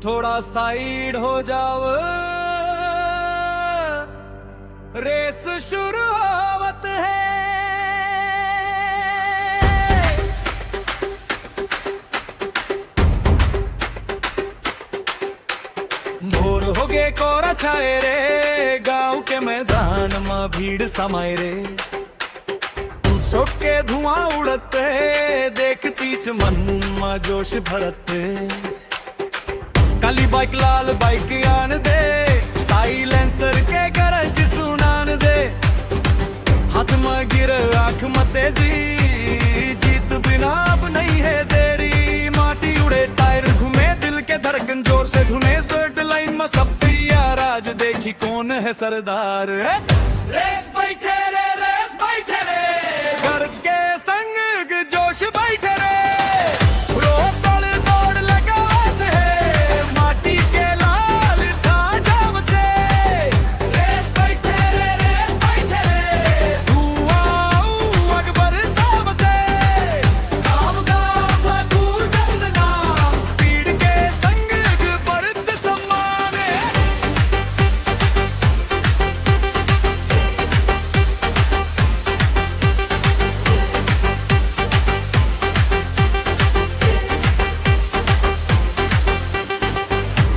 थोड़ा साइड हो जाओ, रेस शुरू होवत है। भोर हो गे कोरा छाए रे, गांव के मैदान में भीड़ समाये रे। सोट के धुआं उड़ते, देखती च मन में जोश भरते। काली बाइक लाल बाइक आन दे, साइलेंसर के गरज सुनान दे। हाथ में गिर आंख मते जी, जीत बिना अब नहीं है देरी। माटी उड़े टायर घूमे, दिल के धड़कन जोर से धुने। स्टार्ट लाइन में सब तैयार, आज देखी कौन है सरदार। रेस बैठे रे, रेस बैठे रे, गरज के संग जोश बैठे रे।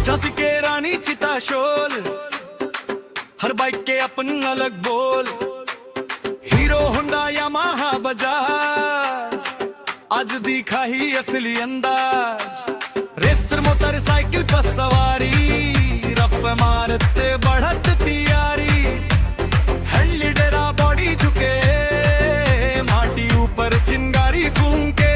झांसी के रानी चिता शोल, हर बाइक के अपन अलग बोल। हीरो होंडा यामाहा बजाज, आज दिखा ही असली अंदाज। रेसर मोटरसाइकिल पर सवारी, रफ मारते बढ़त तैयारी। हल्ली डेरा बॉडी झुके, माटी ऊपर चिंगारी फूंके।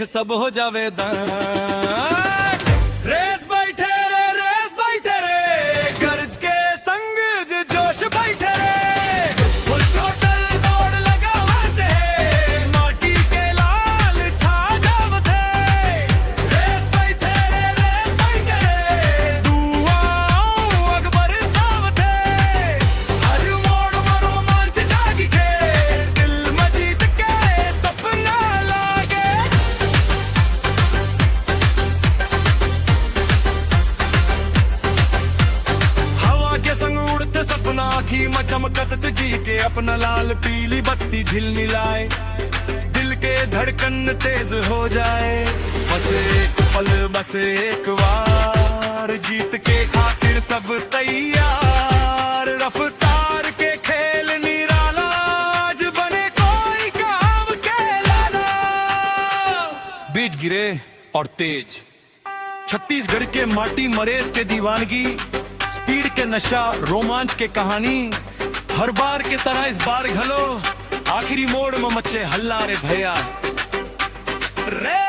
सब हो जावे दाग। रेस बैठे रे, रेस बैठे रे, गरज के संग जोश बैठे रे। फुल टोटल दौड़ लगावते, माटी के लाल छा जावते। रेस बैठे रे, रेस बैठे रे, दुआओं अकबर सावते। हर मोड़ में रोमांच जागी के, दिल में जीत के सपना लागे। आँखी में चमकत जी के, अपना लाल पीली बत्ती झिलमिलाए लाए। दिल के धड़कन तेज हो जाए, बस एक पल बस एक बार। जीत के खातिर सब तैयार, रफ्तार के खेल निराला। आज बने कोई काम के लाना। बीच गिरे और तेज, छत्तीसगढ़ के माटी मरेज के दीवानगी। स्पीड के नशा, रोमांच के कहानी। हर बार के तरह इस बार घलो, आखिरी मोड़ में मचे हल्ला रे भैया। रे